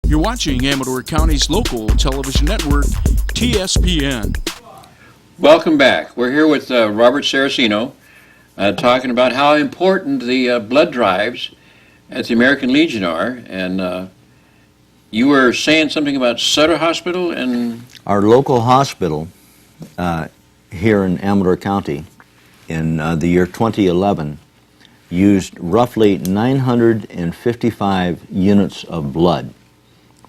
You're watching Amador County's local television network, TSPN. Welcome back. We're here with Robert Saracino talking about how important the blood drives at the American Legion are. And you were saying something about Sutter Hospital and... Our local hospital here in Amador County in the year 2011 used roughly 955 units of blood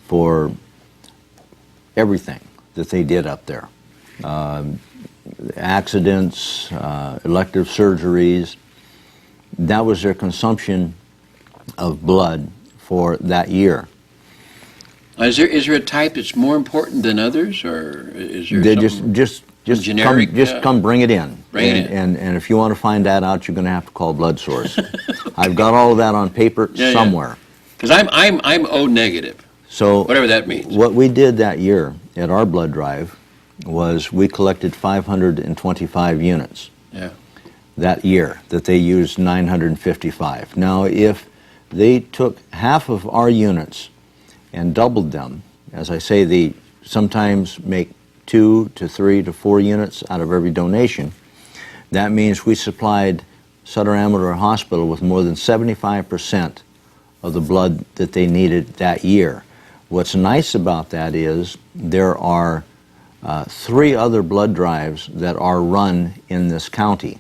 for everything that they did up there. Accidents, elective surgeries. That was their consumption of blood for that year. Is there a type that's more important than others, or is there they something just generic? Come bring it in. Bring it in. And if you want to find that out, you're going to have to call blood source. I've got all of that on paper somewhere. Because I'm O negative. So whatever that means. What we did that year at our blood drive was we collected 525 units that year that they used 955. Now, if they took half of our units and doubled them, as I say, they sometimes make 2 to 3 to 4 units out of every donation. That means we supplied Sutter Amador Hospital with more than 75% of the blood that they needed that year. What's nice about that is there are 3 other blood drives that are run in this county.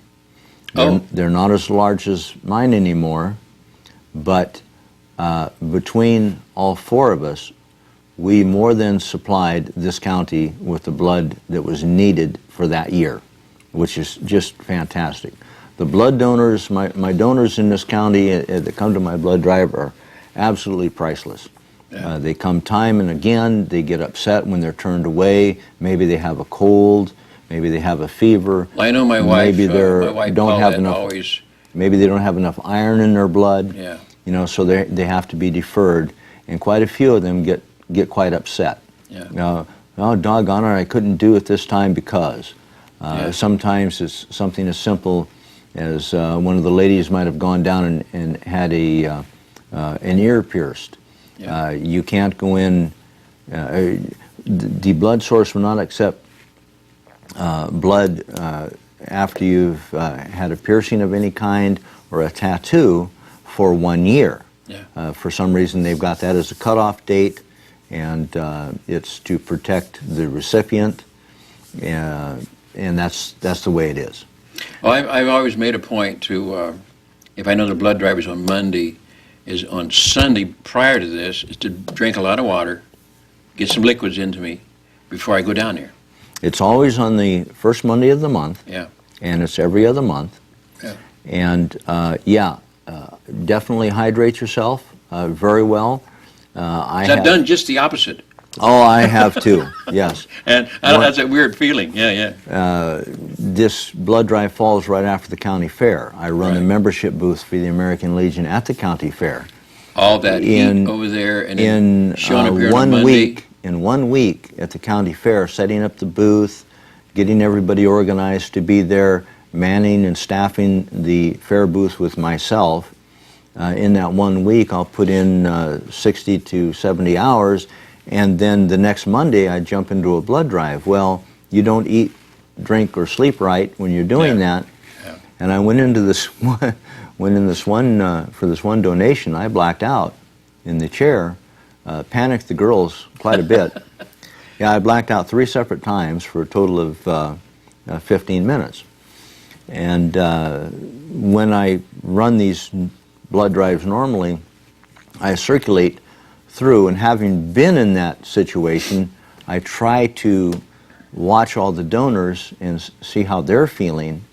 They're not as large as mine anymore, but between all 4 of us, we more than supplied this county with the blood that was needed for that year, which is just fantastic. The blood donors, my donors in this county that come to my blood drive are absolutely priceless. Yeah. They come time and again. They get upset when they're turned away. Maybe they have a cold. Maybe they have a fever. Well, I know my wife. Maybe they don't have enough. Maybe they don't have enough iron in their blood. Yeah. You know, so they have to be deferred, and quite a few of them get quite upset. Yeah. Oh, doggone it, I couldn't do it this time because. Sometimes it's something as simple as one of the ladies might have gone down and had an ear pierced. Yeah. You can't go in. The blood source will not accept blood after you've had a piercing of any kind or a tattoo for 1 year. Yeah. For some reason, they've got that as a cutoff date, and it's to protect the recipient, and that's the way it is. Well, I've always made a point to, if I know the blood drive is on Monday, is on Sunday prior to this, is to drink a lot of water, get some liquids into me before I go down there. It's always on the first Monday of the month. Yeah. And it's every other month. Yeah. And definitely hydrate yourself very well. I've done just the opposite. Oh, I have too. Yes. And I don't have that weird feeling. Yeah. This blood drive falls right after the county fair. I run the membership booth for the American Legion at the county fair. All that heat over there, and then showing up here on 1 week. In 1 week at the county fair, setting up the booth, getting everybody organized to be there, manning and staffing the fair booth with myself. In that 1 week, I'll put in 60 to 70 hours, and then the next Monday, I jump into a blood drive. Well, you don't eat, drink, or sleep right when you're doing that. Yeah. And I went into this for this one donation. I blacked out in the chair, panicked the girls quite a bit. Yeah, I blacked out 3 separate times for a total of 15 minutes. And when I run these blood drives normally, I circulate through, and having been in that situation, I try to watch all the donors and see how they're feeling,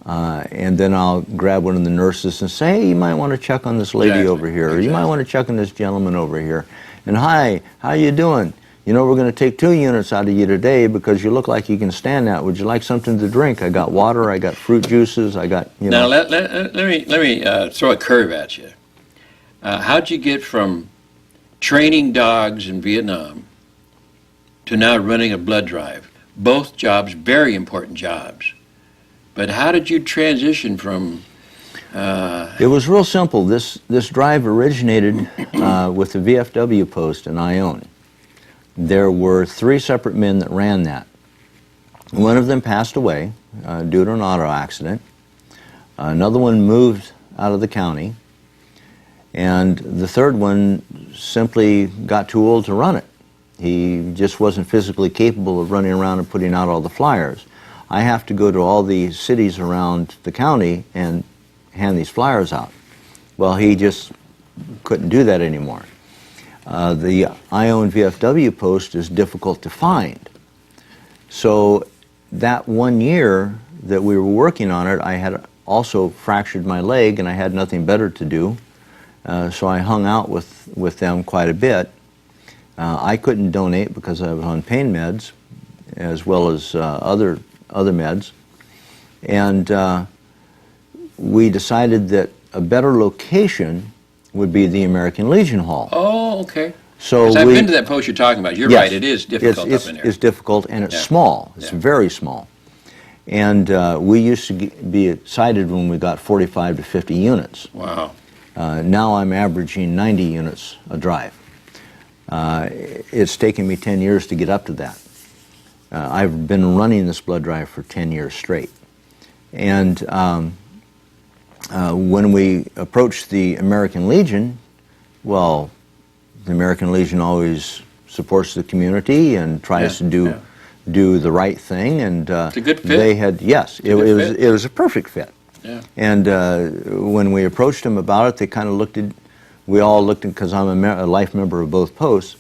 and then I'll grab one of the nurses and say, hey, you might want to check on this lady over here, or you might want to check on this gentleman over here, and hi, how you doing? You know, we're going to take 2 units out of you today because you look like you can stand that. Would you like something to drink? I got water, I got fruit juices, I got, you know. Now, let me throw a curve at you. How'd you get from training dogs in Vietnam to now running a blood drive? Both jobs, very important jobs. But how did you transition from It was real simple. This drive originated with the VFW post in Ione. There were 3 separate men that ran that. One of them passed away due to an auto accident. Another one moved out of the county. And the third one simply got too old to run it. He just wasn't physically capable of running around and putting out all the flyers. I have to go to all the cities around the county and hand these flyers out. Well, he just couldn't do that anymore. The Ione VFW post is difficult to find. So that 1 year that we were working on it, I had also fractured my leg and I had nothing better to do. So I hung out with them quite a bit. I couldn't donate because I was on pain meds as well as other meds. And we decided that a better location would be the American Legion Hall. Oh, okay. So I've been to that post you're talking about. You're right, it is difficult up in there. It's difficult and it's small. It's very small. And we used to be excited when we got 45 to 50 units. Wow. Now I'm averaging 90 units a drive. It's taken me 10 years to get up to that. I've been running this blood drive for 10 years straight. And when we approached the American Legion, well, the American Legion always supports the community and tries to do the right thing. And it's a good fit. They had, yes, it was a perfect fit. Yeah. And when we approached them about it, they kind of looked at, we all looked at, because I'm a life member of both posts,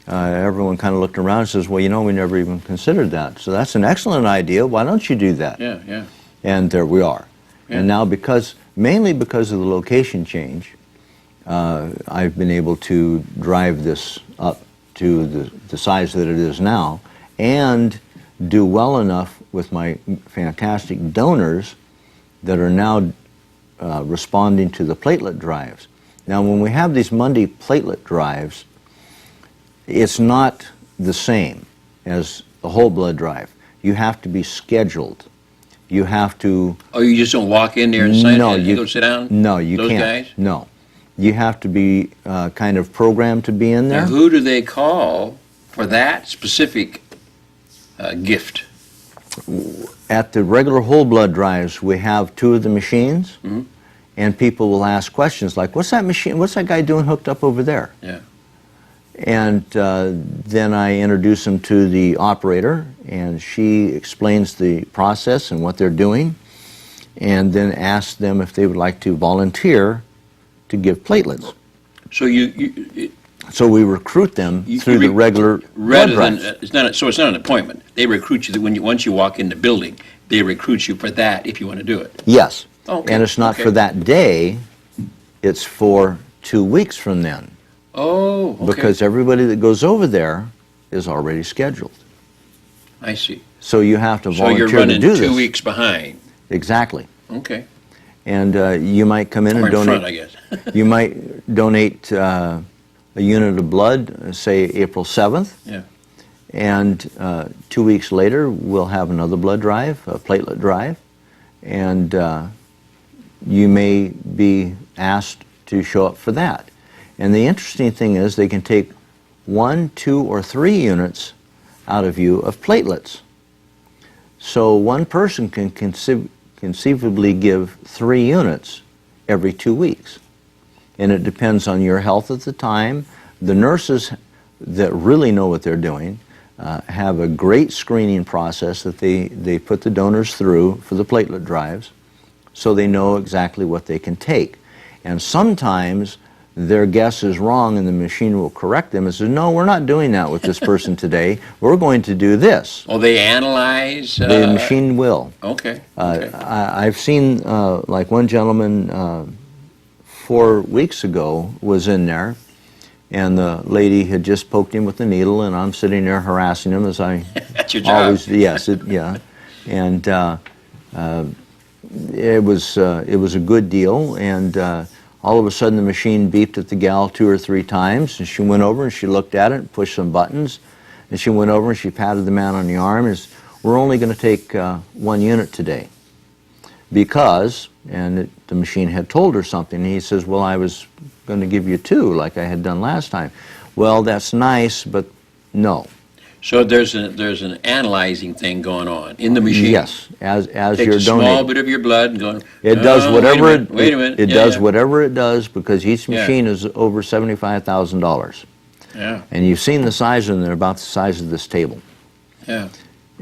everyone kind of looked around and says, well, you know, we never even considered that. So that's an excellent idea. Why don't you do that? Yeah, yeah. And there we are. Yeah. And now mainly because of the location change, I've been able to drive this up to the size that it is now and do well enough with my fantastic donors that are now responding to the platelet drives. Now, when we have these Monday platelet drives, it's not the same as the whole blood drive. You have to be scheduled. You have to... Oh, you just don't walk in there and sign and go sit down? No, you Those can't. Guys? No. You have to be kind of programmed to be in there. Now, who do they call for that specific gift? At the regular whole blood drives, we have 2 of the machines, and people will ask questions like, what's that machine, what's that guy doing hooked up over there? Yeah. And then I introduce them to the operator, and she explains the process and what they're doing, and then ask them if they would like to volunteer to give platelets. So so we recruit them through the regular blood drives. It's not an appointment. They recruit you once you walk in the building. They recruit you for that if you want to do it. Yes. Okay. And it's not for that day. It's for 2 weeks from then. Oh, okay. Because everybody that goes over there is already scheduled. I see. So you have to volunteer so you're running to do this. 2 weeks behind. Exactly. Okay. And you might come in or and in donate. Front, I guess. You might donate a unit of blood, say April 7th. Yeah. And 2 weeks later, we'll have another blood drive, a platelet drive. And you may be asked to show up for that. And the interesting thing is they can take 1, 2, or 3 units out of you of platelets. So one person can conceivably give 3 units every 2 weeks. And it depends on your health at the time. The nurses that really know what they're doing have a great screening process that they put the donors through for the platelet drives, so they know exactly what they can take. And sometimes their guess is wrong and the machine will correct them and says, no, we're not doing that with this person today. We're going to do this. Oh, they analyze? The machine will. Okay. I've seen, like one gentleman 4 weeks ago was in there, and the lady had just poked him with the needle, and I'm sitting there harassing him as I That's your job. always, yes, yeah. And it was a good deal, and all of a sudden the machine beeped at the gal 2 or 3 times, and she went over and she looked at it and pushed some buttons, and she went over and she patted the man on the arm and said, we're only going to take 1 unit today, because and the machine had told her something. And he says, well, I was going to give you 2 like I had done last time. Well, that's nice, but no. So there's an analyzing thing going on in the machine. Yes, as Takes you're a small donating. bit of your blood and going. It does whatever Wait a minute. it Yeah, does yeah. whatever it does, because each Yeah. machine is over $75,000. Yeah, And you've seen the size of them; they're about the size of this table. yeah.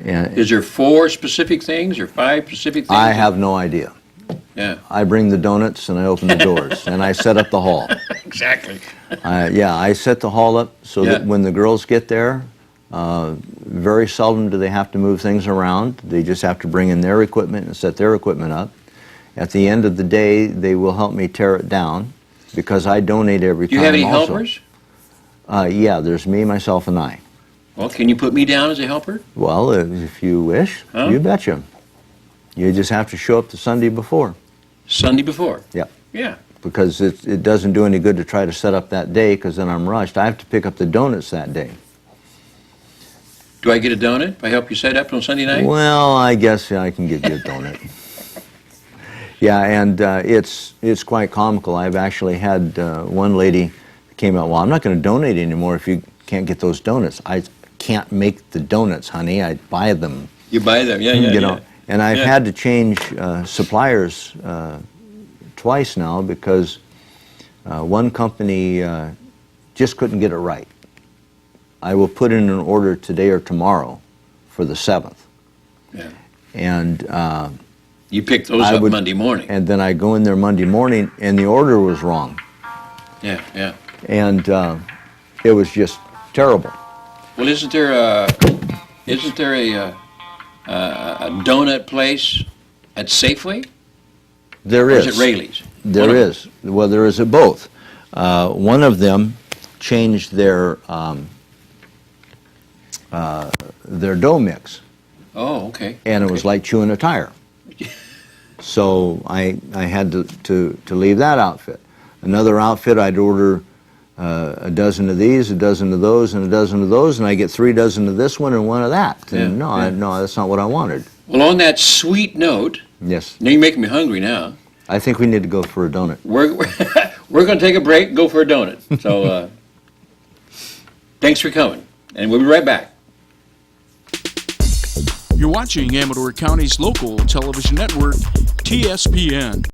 And Is there 4 specific things or 5 specific things? I have no idea. Yeah, I bring the donuts and I open the doors and I set up the hall. exactly. Yeah, I set the hall up so that Yeah. when the girls get there, very seldom do they have to move things around. They just have to bring in their equipment and set their equipment up. At the end of the day, they will help me tear it down because I donate every Do time you have any also. helpers? Yeah, there's me, myself, and I. Well, can you put me down as a helper? Well, if you wish, Huh? you betcha. You just have to show up the Sunday before. Sunday before. Yeah. Yeah. Because it doesn't do any good to try to set up that day because then I'm rushed. I have to pick up the donuts that day. Do I get a donut if I help you set up on Sunday night? Well, I guess I can give you a donut. Yeah, and it's quite comical. I've actually had one lady that came out, well, I'm not going to donate anymore if you can't get those donuts. I can't make the donuts, honey. I buy them. You buy them, yeah, you yeah, know. yeah. And I've Yeah. had to change suppliers twice now because one company just couldn't get it right. I will put in an order today or tomorrow for the 7th. Yeah. And You pick those I up would- Monday morning. and then I go in there Monday morning and the order was wrong. Yeah, yeah. And it was just terrible. Well, isn't there a donut place at Safeway? There Or is. is it Rayleigh's? There One of is. Well, there is at both. One of them changed their dough mix, Oh, okay. and it was like chewing a tire. So I had to leave that outfit. Another outfit, I'd order a dozen of these, a dozen of those, and a dozen of those, and I get 3 dozen of this one and 1 of that. And Yeah, no, that's not what I wanted. Well, on that sweet note, Yes, now you're making me hungry now. I think we need to go for a donut. We're going to take a break and go for a donut. So thanks for coming, and we'll be right back. You're watching Amador County's local television network, TSPN.